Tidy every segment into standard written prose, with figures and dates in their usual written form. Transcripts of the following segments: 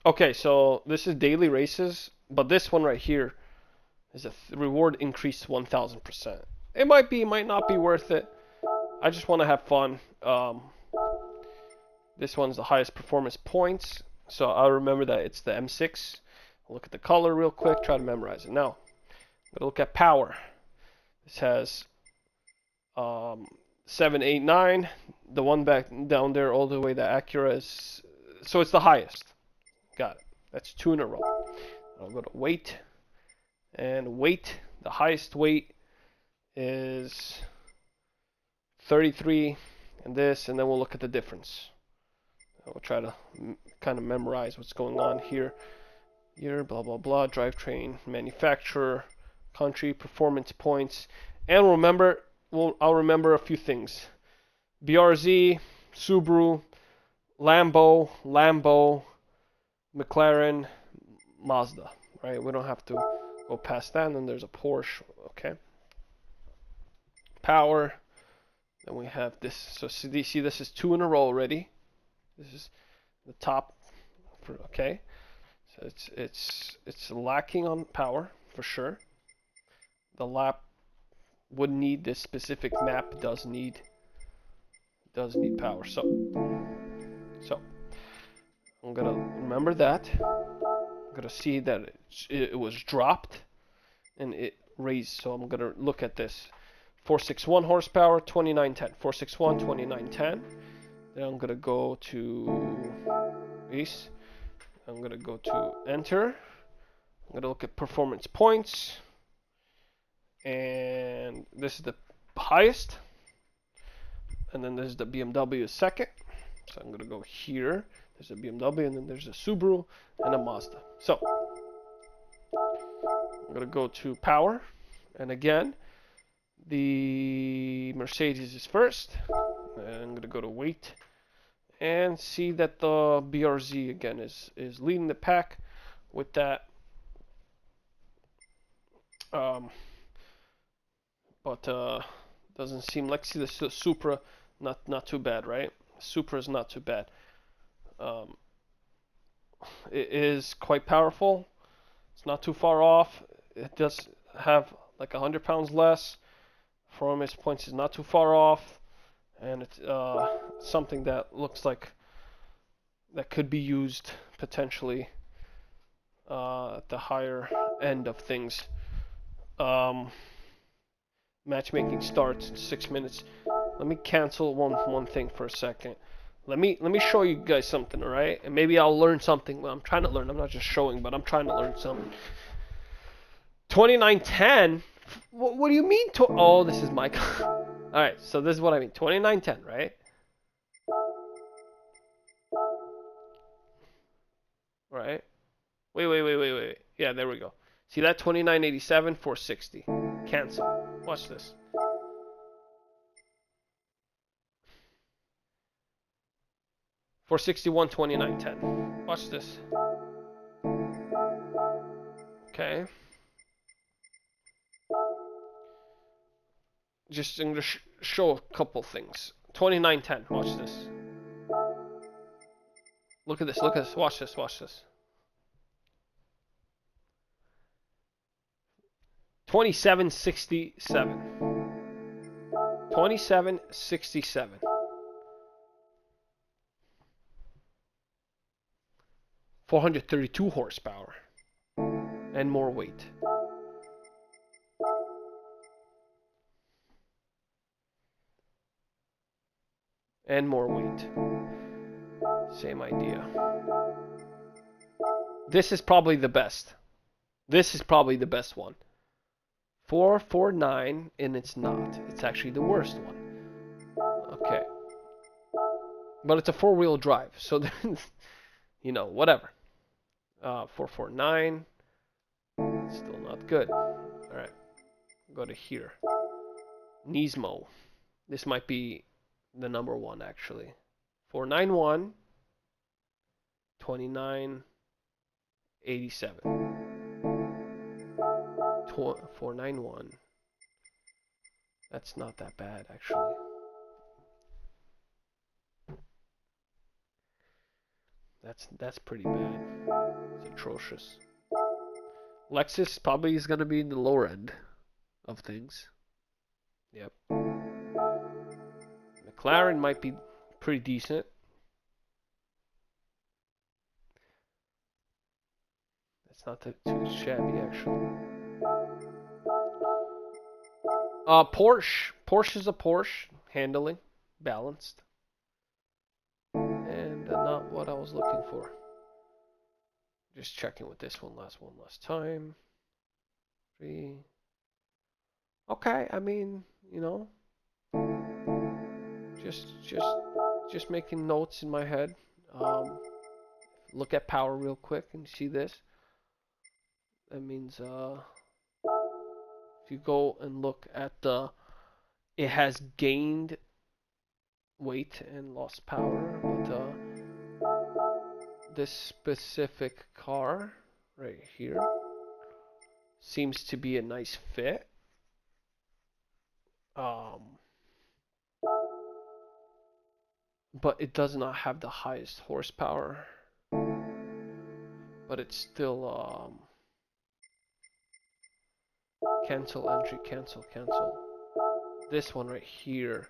Okay, so this is daily races, but this one right here is a reward increase 1000%. It might be, might not be worth it. I just want to have fun. This one's the highest performance points, so I'll remember that it's the M6. I'll look at the color real quick, try to memorize it. Now, I'm gonna look at power. This has 7, 8, 9. The one back down there, all the way to Acura is, so it's the highest. Got it. That's 2 in a row. I'll go to weight, and weight, the highest weight is 33, and this, and then we'll look at the difference. We'll try to kind of memorize what's going on here. Year, blah blah blah, drivetrain, manufacturer, country, performance points, and remember, I'll remember a few things. BRZ, Subaru, Lambo, McLaren, Mazda. Right? We don't have to go past that. And then there's a Porsche. Okay. Power. Then we have this. So see, this is 2 in a row already. This is the top. Okay. So it's lacking on power for sure. The lap would need this specific map does need power. So I'm gonna remember that. I'm gonna see that it was dropped and it raised. So I'm gonna look at this. 461 horsepower, 2910. 461, 2910. Then I'm gonna go to this. I'm gonna go to enter. I'm gonna look at performance points, and this is the highest. And then there's the BMW second. So I'm gonna go here. There's a BMW, and then there's a Subaru and a Mazda. So I'm gonna go to power, and again, the Mercedes is first. And I'm gonna go to weight, and see that the BRZ again is leading the pack with that. But doesn't seem like, see, the Supra, not too bad, right? Supra is not too bad. It is quite powerful. It's not too far off. It does have like 100 pounds less. From its points is not too far off, and it's something that looks like that could be used potentially at the higher end of things. Matchmaking starts in 6 minutes. Let me cancel one thing for a second. Let me show you guys something, all right? And maybe I'll learn something. Well, I'm trying to learn. I'm not just showing, but I'm trying to learn something. 2910. What do you mean? Oh, this is my. All right, so this is what I mean. 2910, right? Right. Wait. Yeah, there we go. See that? 2987, 460. Cancel. Watch this. 461, 2910. Watch this. Okay. Just I'm gonna show a couple things. 2910. Watch this. Look at this. Look at this. Watch this. Watch this. 2767. 2767. 432 horsepower and more weight. And more weight. Same idea. This is probably the best. This is probably the best one. 449, and it's not. It's actually the worst one. Okay. But it's a four-wheel drive, so you know, whatever. 449. Still not good. Alright. Go to here. Nismo. This might be the number one, actually. 491. 2987. 491. That's not that bad, actually. That's pretty bad. It's atrocious. Lexus probably is gonna be in the lower end of things. Yep. McLaren might be pretty decent. It's not too shabby actually. Porsche. Porsche is a Porsche. Handling, balanced, and not what I was looking for. Just checking with this one last time. 3. Okay, I mean, you know, just making notes in my head. Look at power real quick and see this. That means if you go and look at it has gained weight and lost power, but this specific car right here seems to be a nice fit. But it does not have the highest horsepower. But it's still cancel entry, cancel. This one right here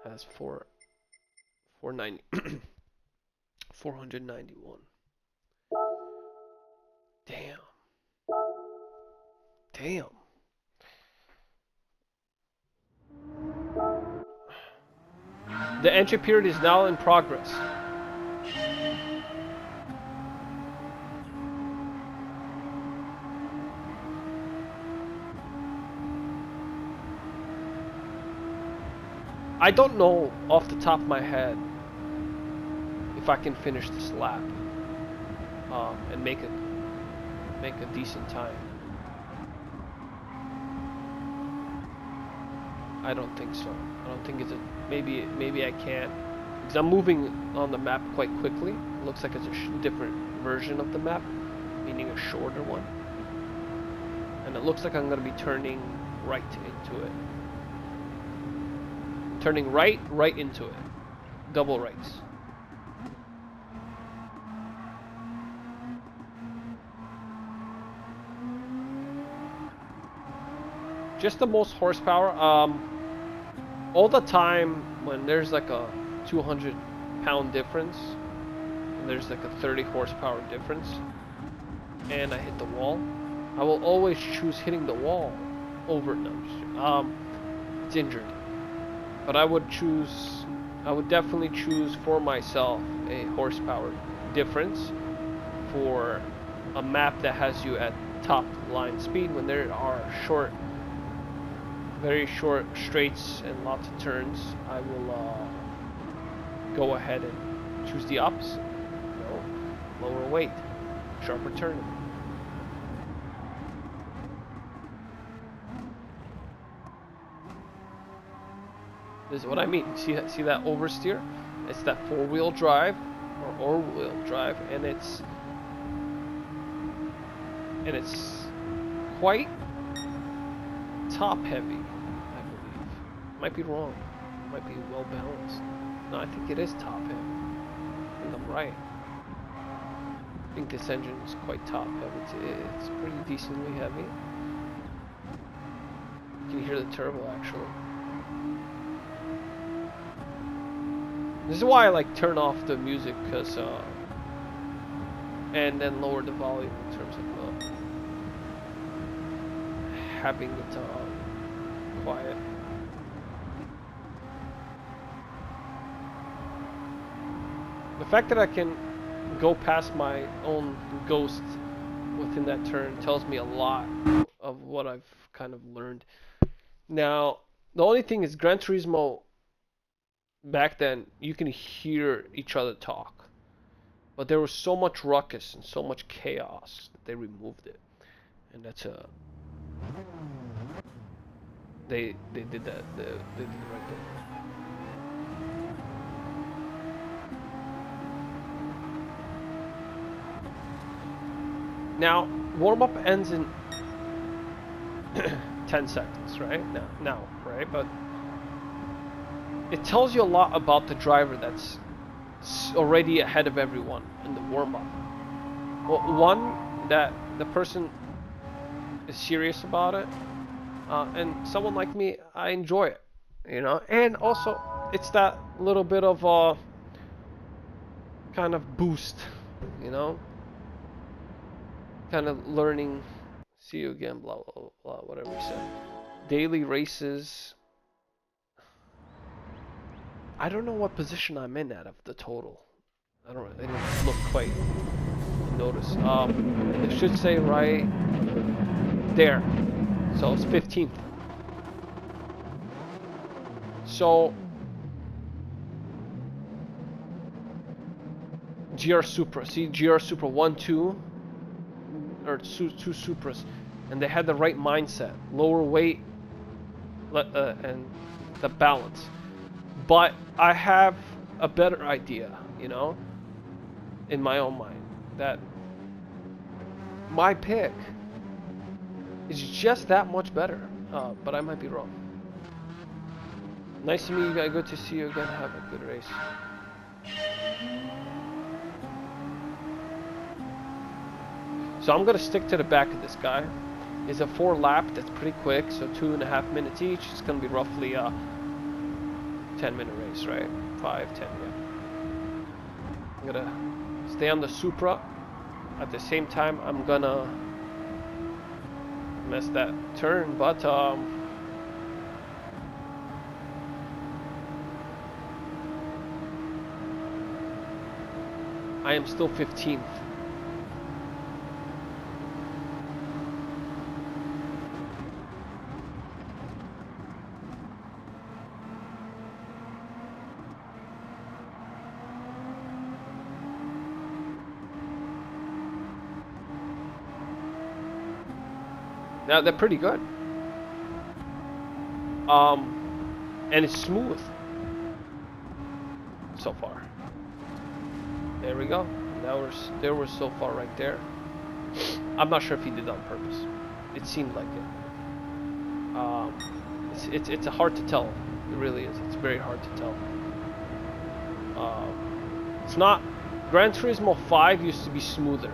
has 490 491. Damn. The entry period is now in progress. I don't know off the top of my head if I can finish this lap and make a decent time. I don't think so. I don't think it's a maybe I can't because I'm moving on the map quite quickly. It looks like it's a different version of the map, meaning a shorter one. And it looks like I'm going to be turning right into it. Turning right into it. Double rights. Just the most horsepower. All the time when there's like a 200 pound difference, and there's like a 30 horsepower difference, and I hit the wall, I will always choose hitting the wall over it's injured. But I would definitely choose for myself a horsepower difference for a map that has you at top line speed when there are very short straights and lots of turns. I will go ahead and choose the opposite. You know, lower weight, sharper turning. This is what I mean. See that oversteer? It's that four-wheel drive or all-wheel drive, and it's quite top heavy, I believe. Might be wrong. Might be well balanced. No, I think it is top heavy. I think I'm right. I think this engine is quite top heavy. It's pretty decently heavy. You can hear the turbo actually. This is why I like turn off the music, because and then lower the volume in terms of having it quiet. The fact that I can go past my own ghost within that turn tells me a lot of what I've kind of learned. Now, the only thing is Gran Turismo, back then, you can hear each other talk. But there was so much ruckus and so much chaos that they removed it. And that's a... They did that. They did the right thing. Now, warm-up ends in 10 seconds, right? Now, right? But it tells you a lot about the driver that's already ahead of everyone in the warm-up. Well, one, that the person is serious about it, and someone like me, I enjoy it, you know. And also, it's that little bit of a kind of boost, you know, kind of learning. See you again, blah blah blah, whatever you said. Daily races. I don't know what position I'm in out of the total. I didn't look quite notice. It should say right there. So it's 15th. So GR Supra. See GR Supra 1, 2, or two Supras, and they had the right mindset, lower weight, and the balance. But I have a better idea, you know, in my own mind, that my pick is just that much better. But I might be wrong. Nice to meet you guys. Good to see you again. Have a good race. So I'm gonna stick to the back of this guy. It's a 4 lap. That's pretty quick. So 2.5 minutes each. It's gonna be roughly a 10-minute race, right? 5, 10, yeah. I'm gonna stay on the Supra. At the same time, I'm gonna miss that turn, but I am still 15th. Now they're pretty good. And it's smooth so far. There we go. Now we're so far right there. I'm not sure if he did that on purpose. It seemed like it. It's hard to tell. It really is. It's very hard to tell. It's not. Gran Turismo 5 used to be smoother.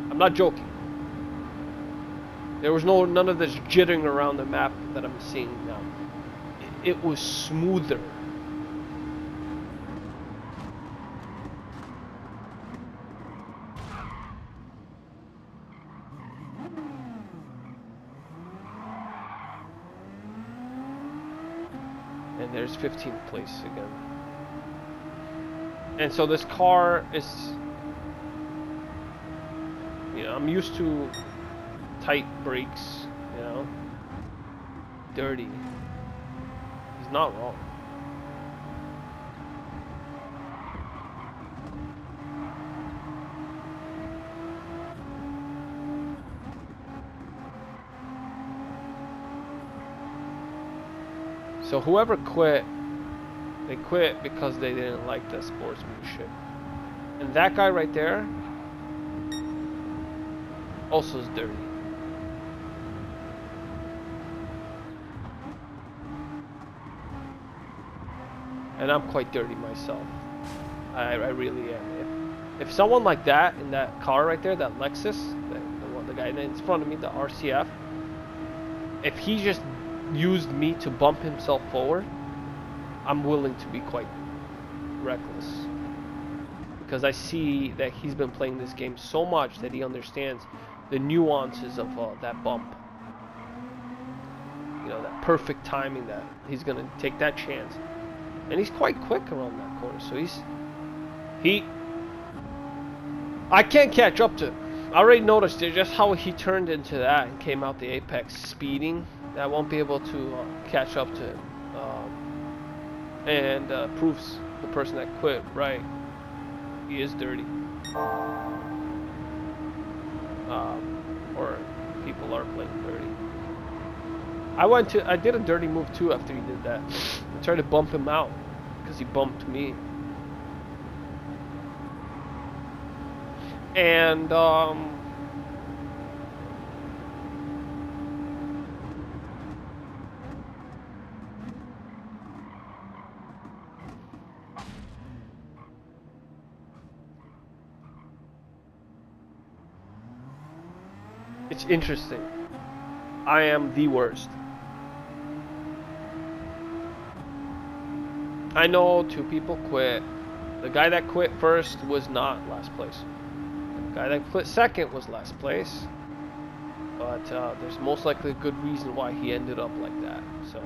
I'm not joking. There was none of this jittering around the map that I'm seeing now. It was smoother. And there's 15th place again. And so this car is, you know, I'm used to tight brakes, you know, dirty. He's not wrong. So whoever quit, they quit because they didn't like the sportsmanship. And that guy right there also is dirty. And I'm quite dirty myself. I really am. If someone like that in that car right there, that Lexus, the guy in front of me, the RCF, if he just used me to bump himself forward, I'm willing to be quite reckless. Because I see that he's been playing this game so much that he understands the nuances of that bump. You know, that perfect timing, that he's going to take that chance. And he's quite quick around that corner, so I can't catch up to him. I already noticed it, just how he turned into that and came out the apex speeding. I won't be able to catch up to him. And proves the person that quit, right, he is dirty. Or people are playing dirty. I did a dirty move too after he did that. I tried to bump him out because he bumped me. And it's interesting. I am the worst. I know 2 people quit. The guy that quit first was not last place. The guy that quit second was last place. But there's most likely a good reason why he ended up like that. So,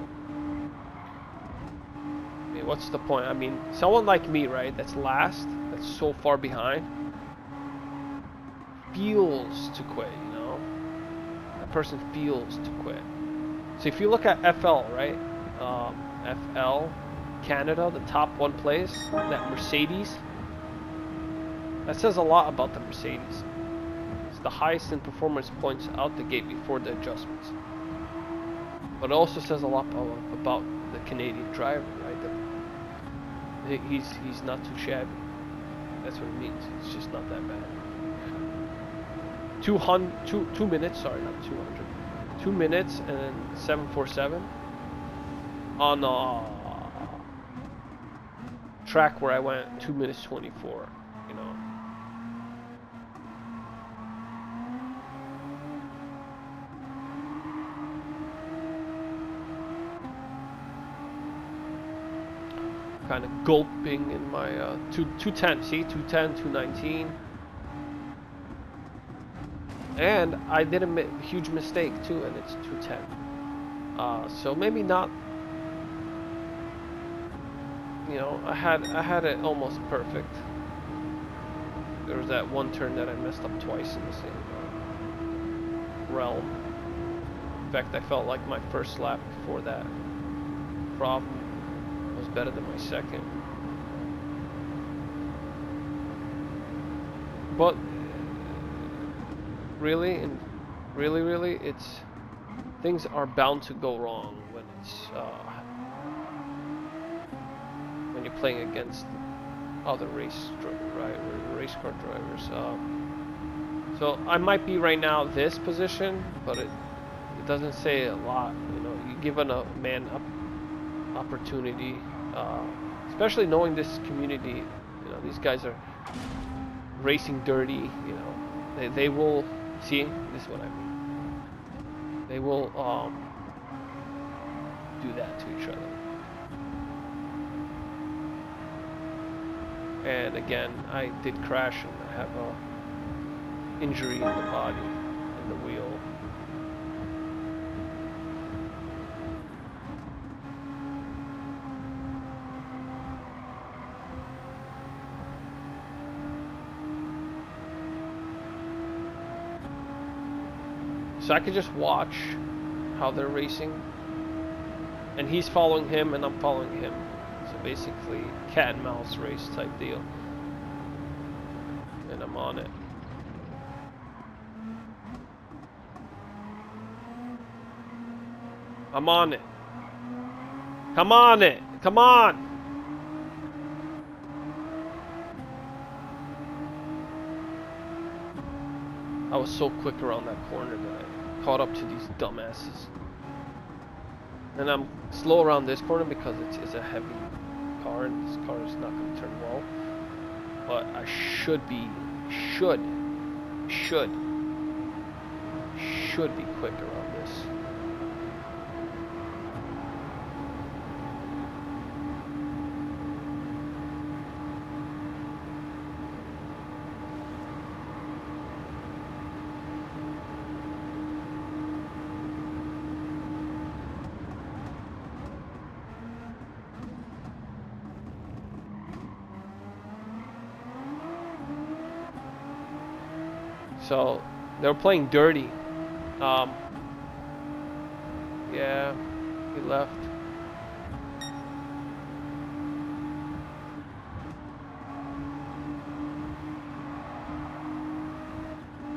I mean, what's the point? I mean, someone like me, right, that's last, that's so far behind, feels to quit, you know? That person feels to quit. So if you look at FL, right, FL, Canada, the top 1 place, that Mercedes, that says a lot about the Mercedes. It's the highest in performance points out the gate before the adjustments. But it also says a lot about the Canadian driver, right? That he's not too shabby. That's what it means. It's just not that bad. 2 minutes, sorry, not 200. 2 minutes and then 747 on a track where I went 2 minutes 24, you know. Kind of gulping in my 210, see, 210, 219. And I did a huge mistake too, and it's 210. So maybe not. You know, I had it almost perfect. There was that one turn that I messed up twice in the same realm. In fact, I felt like my first lap before that problem was better than my second. But really, and really, it's things are bound to go wrong when it's when you're playing against other race car drivers. So I might be right now this position, but it doesn't say a lot. You know, you give a man opportunity, especially knowing this community. You know, these guys are racing dirty. You know, they will see. This is what I mean. They will do that to each other. And again, I did crash and I have a injury in the body, in the wheel. So I could just watch how they're racing. And he's following him and I'm following him. So basically, cat and mouse race type deal. And I'm on it. I'm on it. Come on it. Come on. I was so quick around that corner that I caught up to these dumbasses. And I'm slow around this corner because it's a heavy car and this car is not going to turn well. But I should be quick around this. So they were playing dirty. Yeah, he left.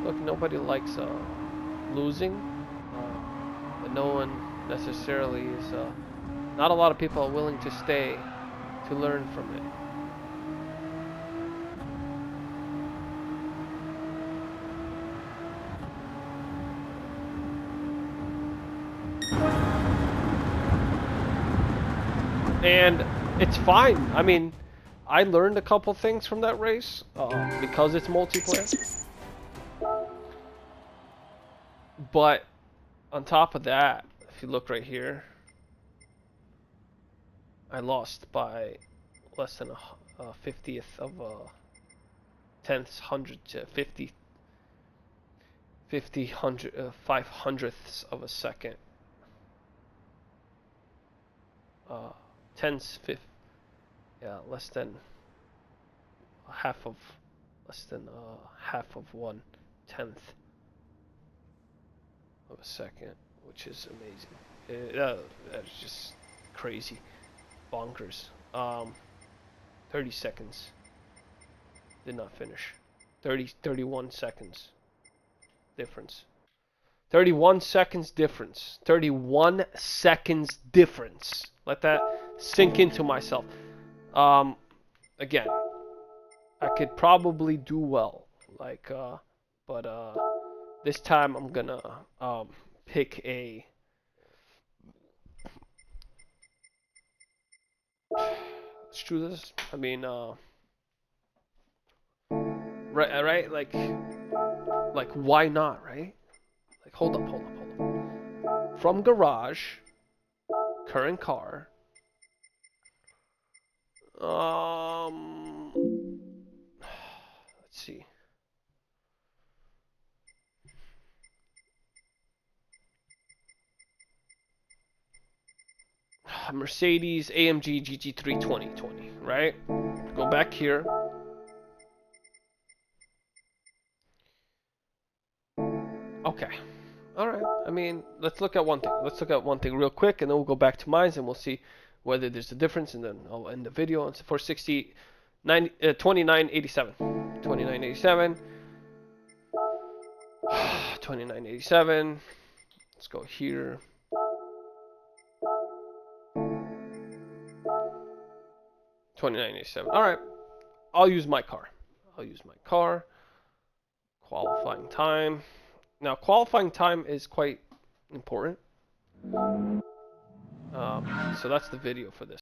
Look, nobody likes losing, but no one necessarily is. Not a lot of people are willing to stay to learn from it. And it's fine. I mean, I learned a couple things from that race because it's multiplayer. But on top of that, if you look right here, I lost by less than a 50th of a tenth, hundred to 5 hundredths of a second. Uh, tenths, fifth, yeah, less than half of, less than half of 1/10 of a second, which is amazing. That's just crazy, bonkers. 30 seconds. Did not finish. 31 seconds difference. 31 seconds difference. 31 seconds difference. Let that sink into myself. Again, I could probably do well. But this time I'm gonna pick a. Let's do this. I mean, right, like why not, right? Like hold up. From garage, current car. Let's see. Mercedes AMG GT3 2020, right? Go back here. Okay. All right. I mean, let's look at one thing. Let's look at one thing real quick, and then we'll go back to mines, and we'll see whether there's a difference, and then I'll end the video. It's for 2987. 2987. 2987. Let's go here. 2987. All right. I'll use my car. Qualifying time. Now, qualifying time is quite important. So that's the video for this.